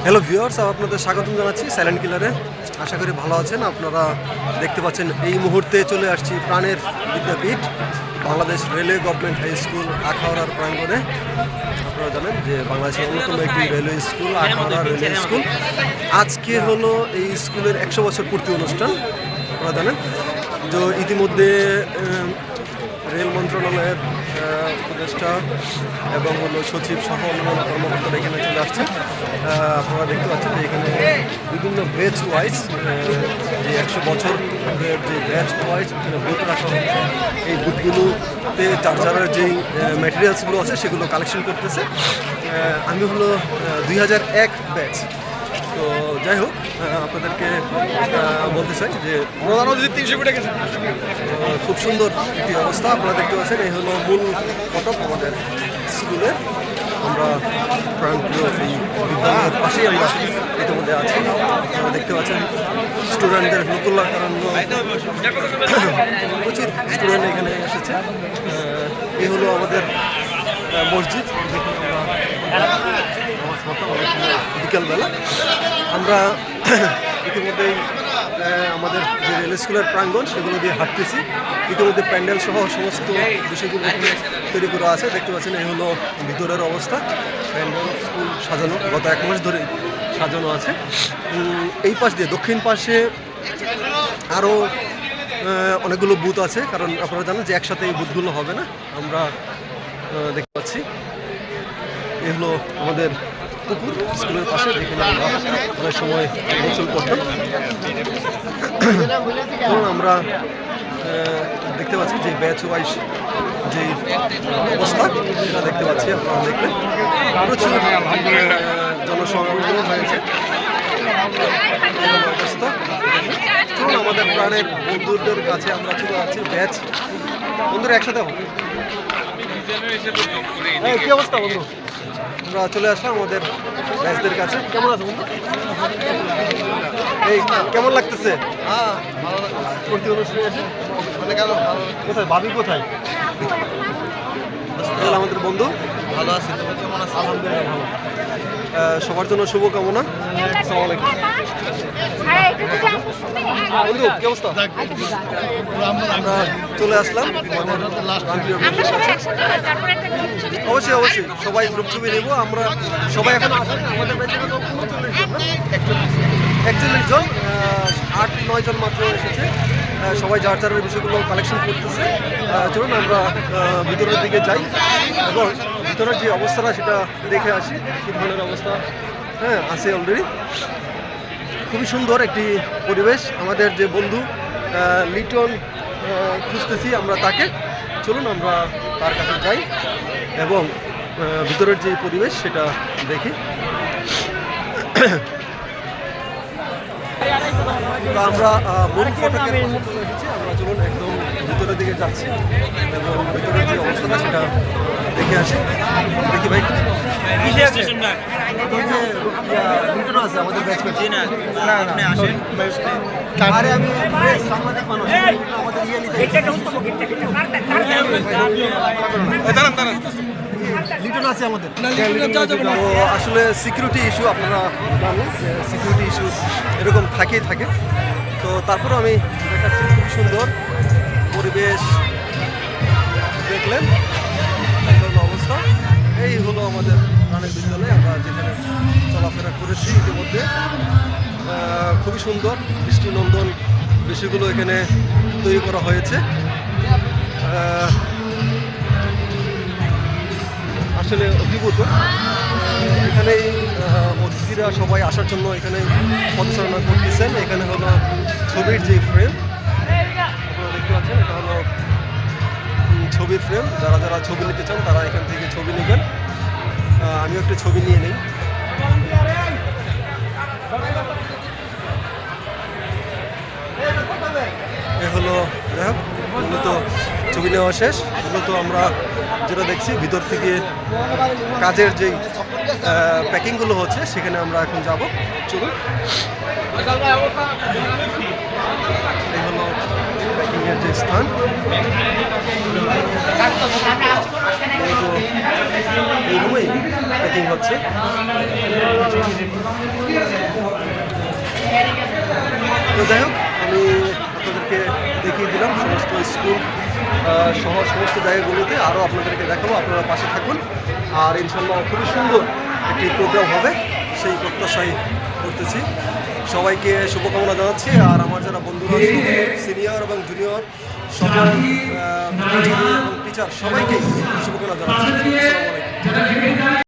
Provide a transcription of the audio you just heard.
Hello viewers, আপনাদের স্বাগতম জানাচ্ছি সাইলেন্ট কিলারে। আশা করি ভালো আছেন। আপনারা দেখতে পাচ্ছেন এই মুহূর্তে চলে আসছি প্রাণের বিদ্যাপীঠ Bangladesh railway government high school আখাউড়ার প্রাঙ্গণে। আপনারা জানেন যে বাংলাদেশের অন্যতম একটি railway school Akhaura railway school. আজকে হলো এই স্কুলের 100 বছর পূর্তি অনুষ্ঠান। আপনারা জানেন যে ইতিমধ্যে রেল মন্ত্রণালয়ের উপদেষ্টা এবং হলো সচিব সহ অন্যান্য কর্মকর্তারা এখানে চলে আসছেন। আপনারা দেখতে পাচ্ছেন যে এখানে বিভিন্ন ব্যাচ ওয়াইজ যে 100 বছর যে ব্যাচ ওয়াইজ এখানে বুথ রাখা হচ্ছে। এই বুথগুলোতে চার্জারের যেই ম্যাটেরিয়ালসগুলো আছে সেগুলো কালেকশন করতেছে। আমি হলো 2001 ব্যাচ। তো যাই হোক, আপনাদেরকে বলতে চাই যে খুব সুন্দর একটি অবস্থা আপনারা দেখতে পাচ্ছেন। এই হলো মূল ফটক আমাদের স্কুলের। আমরা প্রাণপ্রিয় এই বিদ্যালয়ের পাশেই আমরা ইতিমধ্যে আছি। আপনারা দেখতে পাচ্ছেন স্টুডেন্টদের নতুল্লাহ কারণ প্রচুর স্টুডেন্ট এখানে এসেছে। এই হলো আমাদের মসজিদ। বিকালবেলা আমরা ইতিমধ্যেই আমাদের যে রেল স্কুলের প্রাঙ্গণ সেগুলো দিয়ে হাঁটতেছি। ইতিমধ্যে প্যান্ডেল সহ সমস্ত বিষয়গুলো এখানে তৈরি করা আছে। দেখতে পাচ্ছেন এই হলো ভিতরের অবস্থা। প্যান্ডেল স্কুল সাজানো গত 1 মাস ধরে সাজানো আছে। এই পাশ দিয়ে দক্ষিণ পাশে আরও অনেকগুলো বুথ আছে, কারণ আপনারা জানেন যে একসাথে এই বুথগুলো হবে না। আমরা দেখতে পাচ্ছি এই হলো আমাদের পুকুর স্কুলের পাশে, যেখানে আমরা অনেক সময় গোসল করতাম। আমরা দেখতে পাচ্ছি যে ব্যাচ ওয়াইজ যে অবস্থা সেটা দেখতে পাচ্ছি। আপনারা দেখবেন প্রচুর জনসমাগম হয়েছে অবস্থা। চলুন আমাদের প্রাণের বন্ধুদের কাছে আমরা চলে যাচ্ছি। ব্যাচ বন্ধুরা একসাথে হবে। কি অবস্থা বন্ধু? আমরা চলে আসলাম আমাদের ব্যাচদের কাছে। কেমন আছে বন্ধু? এই কেমন লাগতেছে? কোথায় ভাবি কোথায়? আমাদের বন্ধু ভালো আছে। আলহামদুলিল্লাহ ভালো। সবার জন্য শুভকামনা। আসসালামু আলাইকুম বন্ধু, কি অবস্থা? আমরা চলে আসলাম অবশ্যই অবশ্যই সবাই গ্রুপ ছবি নেব। আমরা সবাই এখন আমাদের 41 জন, 8-9 জন মাত্র এসেছে। সবাই যার যার বিষয়গুলো কালেকশন করতেছে। চলুন আমরা ভিতরের দিকে যাই এবং ভিতরের যে অবস্থাটা সেটা দেখে আসি কী ধরনের অবস্থা আছে অলরেডি। খুবই সুন্দর একটি পরিবেশ। আমাদের যে বন্ধু লিটন খুঁজতেছি আমরা তাকে। চলুন আমরা তার কাছে যাই এবং ভিতরের যে পরিবেশ সেটা দেখি। তো আমরা মূল ফটকের এসেছি। আমরা চলুন একদম ভিতরের দিকে যাচ্ছি এবং ভিতরের যে অবস্থাটা সেটা দেখে আসি। দেখি ভাই আছে আমাদের ব্যাচমেট। আরে আমি সাংবাদিক মানুষ, আমাদের লিটন আছে আমাদের। আসলে সিকিউরিটি ইস্যু, আপনারা জানেন সিকিউরিটি ইস্যু এরকম থাকেই থাকে। তো তারপরে আমি দেখাচ্ছি খুব সুন্দর পরিবেশ। দেখলেন অবস্থা। এই হলো আমাদের প্রাণের বিদ্যালয়, আমরা যেখানে চলাফেরা করেছি ইতিমধ্যে। খুবই সুন্দর দৃষ্টিনন্দন বিষয়গুলো এখানে তৈরি করা হয়েছে। আসলে অভিভূত। এখানেই অতিথিরা সবাই আসার জন্য এখানে পদচারণা করতেছেন। এখানে হলো ছবির যে ফ্রেম আপনারা দেখতে পাচ্ছেন, এটা হলো ছবির ফ্রেম। যারা যারা ছবি নিতে চান তারা এখান থেকে ছবি নেবেন। আমিও একটা ছবি নিয়ে নিই। এ হলো যাই হোক, মূলত ছবি নেওয়া শেষ। মূলত আমরা যেটা দেখছি ভিতর থেকে কাজের যেই প্যাকিংগুলো হচ্ছে সেখানে আমরা এখন যাব। চলুন। এই হলো প্যাকিংয়ের যে স্থান। এই রুমেই প্যাকিং হচ্ছে। তো যাই হোক, আমি আপনাদেরকে দেখিয়ে দিলাম সমস্ত স্কুল সহ সমস্ত জায়গাগুলোতে। আরও আপনাদেরকে দেখাবো, আপনারা পাশে থাকুন। আর ইনশাল্লাহ খুবই সুন্দর একটি প্রোগ্রাম হবে সেই প্রত্যাশাই করতেছি। সবাইকে শুভকামনা জানাচ্ছি। আর আমার যারা বন্ধুরা সিনিয়র এবং জুনিয়র সকল এবং টিচার সবাইকে শুভকামনা জানাচ্ছি। আসসালামু আলাইকুম।